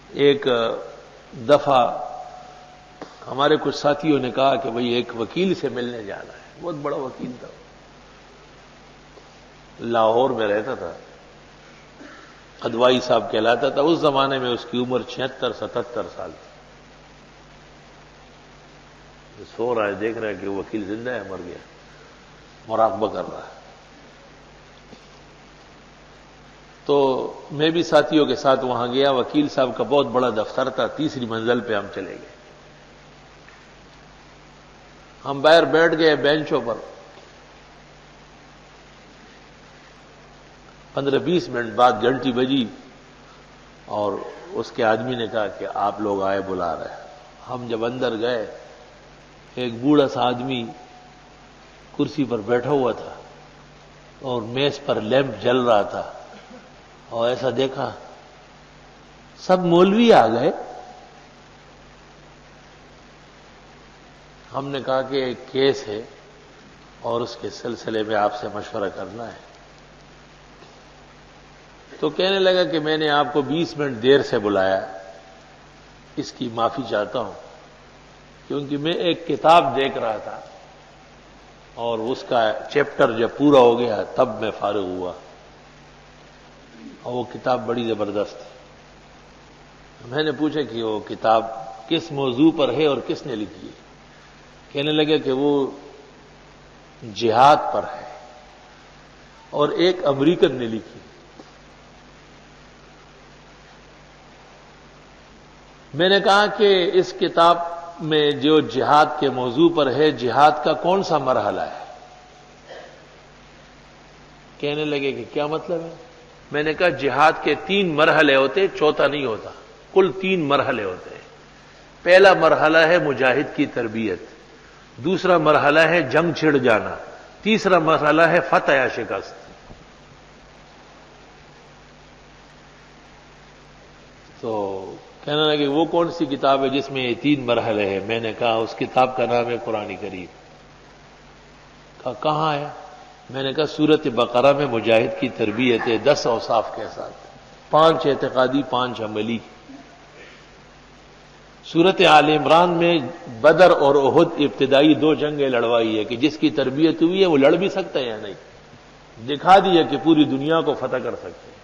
ایک دفعہ ہمارے کچھ ساتھیوں نے کہا کہ بھئی ایک وکیل سے ملنے جانا ہے. بہت بڑا وکیل تھا، لاہور میں رہتا تھا، ادوائی صاحب کہلاتا تھا. اس زمانے میں اس کی عمر 76-77 سال تھی. سو رہا ہے، دیکھ رہا ہے کہ وہ وکیل زندہ ہے مر گیا، مراقبہ کر رہا ہے. تو میں بھی ساتھیوں کے ساتھ وہاں گیا. وکیل صاحب کا بہت بڑا دفتر تھا. تیسری منزل پہ ہم چلے گئے. ہم باہر بیٹھ گئے بینچوں پر. 15-20 منٹ بعد گھنٹی بجی اور اس کے آدمی نے کہا کہ آپ لوگ آئے، بلا رہے ہیں. ہم جب اندر گئے، ایک بوڑھا سا آدمی کرسی پر بیٹھا ہوا تھا اور میز پر لیمپ جل رہا تھا. اور ایسا دیکھا سب مولوی آ گئے. ہم نے کہا کہ ایک کیس ہے اور اس کے سلسلے میں آپ سے مشورہ کرنا ہے. تو کہنے لگا کہ میں نے آپ کو 20 منٹ دیر سے بلایا، اس کی معافی چاہتا ہوں، کیونکہ میں ایک کتاب دیکھ رہا تھا اور اس کا چیپٹر جب پورا ہو گیا تب میں فارغ ہوا، اور وہ کتاب بڑی زبردست ہے. میں نے پوچھا کہ وہ کتاب کس موضوع پر ہے اور کس نے لکھی ہے. کہنے لگے کہ وہ جہاد پر ہے اور ایک امریکن نے لکھی. میں نے کہا کہ اس کتاب میں جو جہاد کے موضوع پر ہے، جہاد کا کون سا مرحلہ ہے؟ کہنے لگے کہ کیا مطلب ہے؟ میں نے کہا جہاد کے 3 مرحلے ہوتے، چوتھا نہیں ہوتا، کل 3 مرحلے ہوتے ہیں. پہلا مرحلہ ہے مجاہد کی تربیت، دوسرا مرحلہ ہے جنگ چھڑ جانا، تیسرا مرحلہ ہے فتح یا شکست. تو کہنے لگے وہ کون سی کتاب ہے جس میں یہ 3 مرحلے ہیں؟ میں نے کہا اس کتاب کا نام ہے قرآن کریم. کہا کہاں ہے؟ میں نے کہا سورۃ بقرہ میں مجاہد کی تربیت ہے 10 اوصاف کے ساتھ، 5 اعتقادی، 5 عملی. سورۃ آل عمران میں بدر اور احد ابتدائی 2 جنگیں لڑوائی ہے کہ جس کی تربیت ہوئی ہے وہ لڑ بھی سکتا ہے یا نہیں، دکھا دیا کہ پوری دنیا کو فتح کر سکتے ہیں.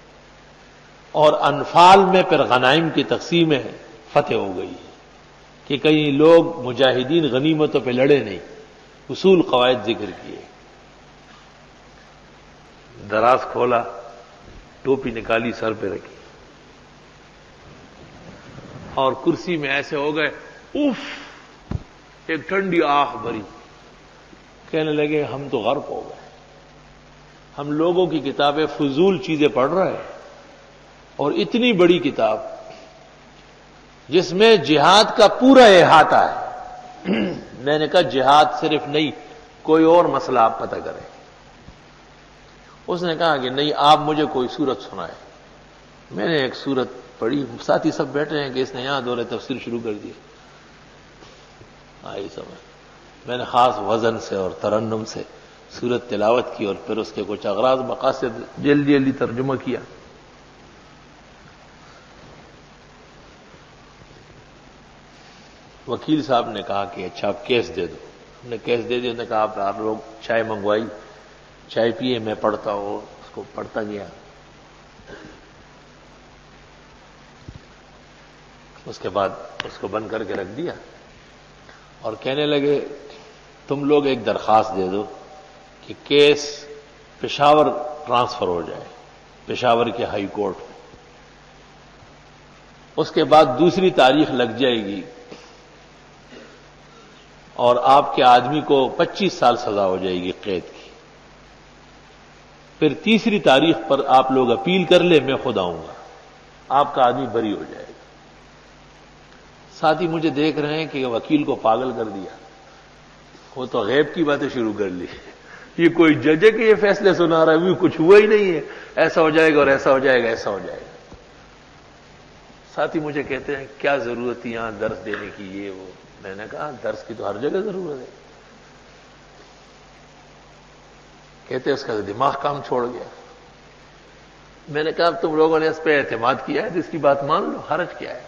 اور انفال میں پھر غنائم کی تقسیم ہے، فتح ہو گئی ہے کہ کئی لوگ مجاہدین غنیمتوں پہ لڑے نہیں، اصول قواعد ذکر کیے. دراز کھولا، ٹوپی نکالی، سر پہ رکھی اور کرسی میں ایسے ہو گئے، اف، ایک ٹھنڈی آہ بھری. کہنے لگے ہم تو غرق ہو گئے، ہم لوگوں کی کتابیں فضول چیزیں پڑھ رہے ہیں اور اتنی بڑی کتاب جس میں جہاد کا پورا احاطہ ہے. میں نے کہا جہاد صرف نہیں، کوئی اور مسئلہ آپ پتہ کریں. اس نے کہا کہ نہیں، آپ مجھے کوئی سورت سنائے. میں نے ایک سورت پڑھی. ساتھی سب بیٹھے ہیں کہ اس نے یہاں دورہ تفسیر شروع کر دیا. آئی سمجھ. میں نے خاص وزن سے اور ترنم سے سورت تلاوت کی اور پھر اس کے کچھ اغراض مقاصد جلدی جلدی ترجمہ کیا. وکیل صاحب نے کہا کہ اچھا آپ کیس دے دو. ہم نے کیس دے دی. انہوں نے کہا آپ لوگ چائے منگوائی، چائے پیے، میں پڑھتا ہوں. اس کو پڑھتا گیا. اس کے بعد اس کو بند کر کے رکھ دیا اور کہنے لگے تم لوگ ایک درخواست دے دو کہ کیس پشاور ٹرانسفر ہو جائے، پشاور کے ہائی کورٹ میں. اس کے بعد دوسری تاریخ لگ جائے گی اور آپ کے آدمی کو 25 سال سزا ہو جائے گی قید کی. پھر تیسری تاریخ پر آپ لوگ اپیل کر لیں، میں خود آؤں گا، آپ کا آدمی بری ہو جائے گا. ساتھی مجھے دیکھ رہے ہیں کہ وکیل کو پاگل کر دیا، وہ تو غیب کی باتیں شروع کر لی. یہ کوئی جج ہے کہ یہ فیصلے سنا رہا ہے؟ وہ کچھ ہوا ہی نہیں ہے، ایسا ہو جائے گا اور ایسا ہو جائے گا، ایسا ہو جائے گا. ساتھی مجھے کہتے ہیں کیا ضرورت تھی یہاں درس دینے کی، یہ وہ. میں نے کہا درس کی تو ہر جگہ ضرورت ہے. کہتے اس کا دماغ کام چھوڑ گیا. میں نے کہا اب تم لوگوں نے اس پہ اعتماد کیا ہے تو اس کی بات مان لو، حرج کیا ہے.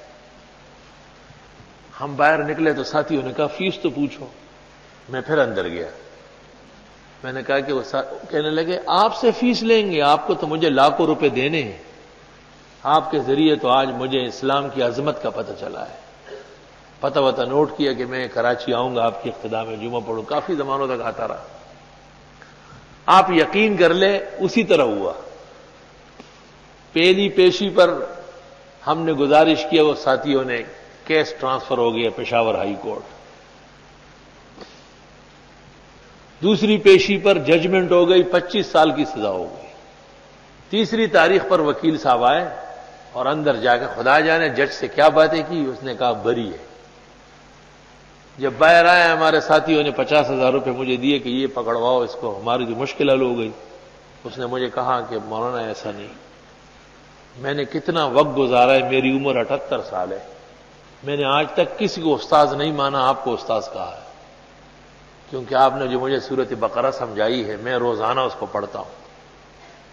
ہم باہر نکلے تو ساتھیوں نے کہا فیس تو پوچھو. میں پھر اندر گیا. میں نے کہا کہ وہ کہنے لگے آپ سے فیس لیں گے؟ آپ کو تو مجھے لاکھوں روپے دینے ہیں. آپ کے ذریعے تو آج مجھے اسلام کی عظمت کا پتہ چلا ہے. پتہ وتہ نوٹ کیا کہ میں کراچی آؤں گا، آپ کی اقتداء میں جمعہ پڑھوں. کافی زمانوں تک آتا رہا. آپ یقین کر لیں اسی طرح ہوا. پہلی پیشی پر ہم نے گزارش کیا، وہ ساتھیوں نے کیس ٹرانسفر ہو گیا پشاور ہائی کورٹ. دوسری پیشی پر ججمنٹ ہو گئی، 25 سال کی سزا ہو گئی. تیسری تاریخ پر وکیل صاحب آئے اور اندر جا کے خدا جانے جج سے کیا باتیں کی. اس نے کہا بری ہے. جب باہر آئے ہمارے ساتھیوں نے 50,000 روپے مجھے دیے کہ یہ پکڑواؤ اس کو، ہماری جو مشکل حل ہو گئی. اس نے مجھے کہا کہ مولانا ایسا نہیں، میں نے کتنا وقت گزارا ہے، میری عمر 78 سال ہے، میں نے آج تک کسی کو استاذ نہیں مانا، آپ کو استاذ کہا ہے، کیونکہ آپ نے جو مجھے سورۃ بقرہ سمجھائی ہے میں روزانہ اس کو پڑھتا ہوں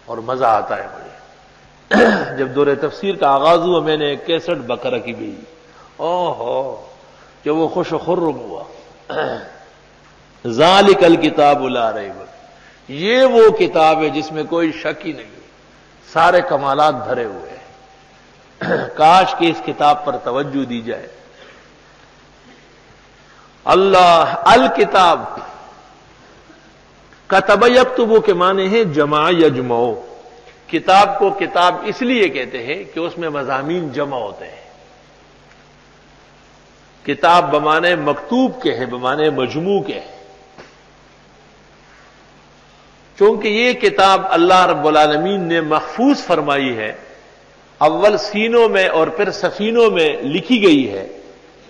اور مزہ آتا ہے مجھے. جب دور تفسیر کا آغاز ہوا میں نے 61 بقرہ کی بھیجی. اوہو جب وہ خوش و خرم ہوا. ذالک الکتاب لا ریب، یہ وہ کتاب ہے جس میں کوئی شک ہی نہیں، سارے کمالات بھرے ہوئے ہیں. کاش کہ اس کتاب پر توجہ دی جائے. اللہ الکتاب کتب یکتب کے معنی ہیں جمع یجمع. کتاب کو کتاب اس لیے کہتے ہیں کہ اس میں مضامین جمع ہوتے ہیں. کتاب بمانے مکتوب کے ہیں، بمانے مجموع کے ہیں. چونکہ یہ کتاب اللہ رب العالمین نے محفوظ فرمائی ہے، اول سینوں میں اور پھر سفینوں میں لکھی گئی ہے،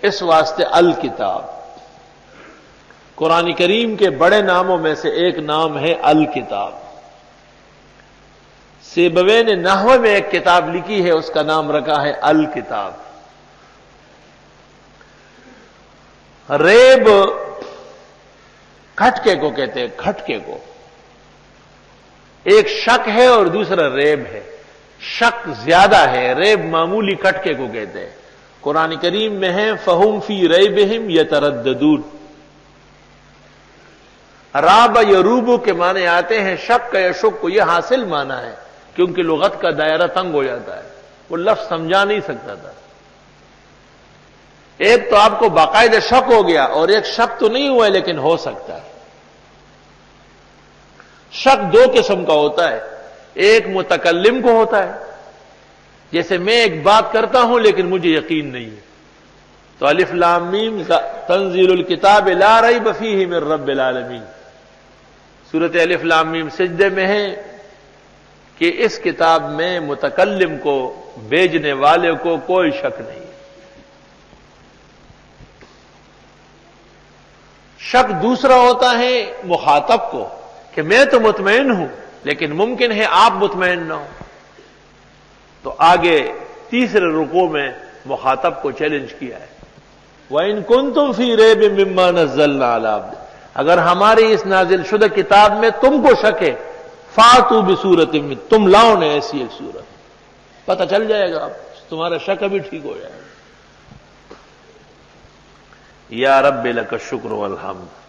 اس واسطے الکتاب. قرآن کریم کے بڑے ناموں میں سے ایک نام ہے الکتاب. سیبویہ نے نحو میں ایک کتاب لکھی ہے، اس کا نام رکھا ہے الکتاب. ریب کھٹکے کو کہتے ہیں، کھٹکے کو. ایک شک ہے اور دوسرا ریب ہے. شک زیادہ ہے، ریب معمولی کھٹکے کو کہتے ہیں. قرآن کریم میں ہے فہم فی ریبہم یترددون. راب یروبو کے معنی آتے ہیں شک کا یا شک کو، یہ حاصل معنی ہے کیونکہ لغت کا دائرہ تنگ ہو جاتا ہے، وہ لفظ سمجھا نہیں سکتا تھا. ایک تو آپ کو باقاعدہ شک ہو گیا اور ایک شک تو نہیں ہوا ہے لیکن ہو سکتا ہے. شک دو قسم کا ہوتا ہے، ایک متکلم کو ہوتا ہے، جیسے میں ایک بات کرتا ہوں لیکن مجھے یقین نہیں ہے، تو الف لام میم تنزیل الکتاب لا ریب فیہ من رب العالمین. سورۃ الف لام میم سجدے میں ہے کہ اس کتاب میں متکلم کو، بھیجنے والے کو کوئی شک نہیں. شک دوسرا ہوتا ہے مخاطب کو کہ میں تو مطمئن ہوں لیکن ممکن ہے آپ مطمئن نہ ہو. تو آگے تیسرے رکوع میں مخاطب کو چیلنج کیا ہے، وَإِن كُنتُمْ فِي رَيْبٍ مِّمَّا نَزَّلْنَا عَلَىٰ عَبْدِنَا، اگر ہماری اس نازل شدہ کتاب میں تم کو شک ہے فَأْتُوا بِسُورَةٍ مِّن، تم لاؤ نے ایسی ایک صورت. پتہ چل جائے گا تمہارا شک ابھی ٹھیک ہو جائے گا. یا رب لک الشکر والحمد.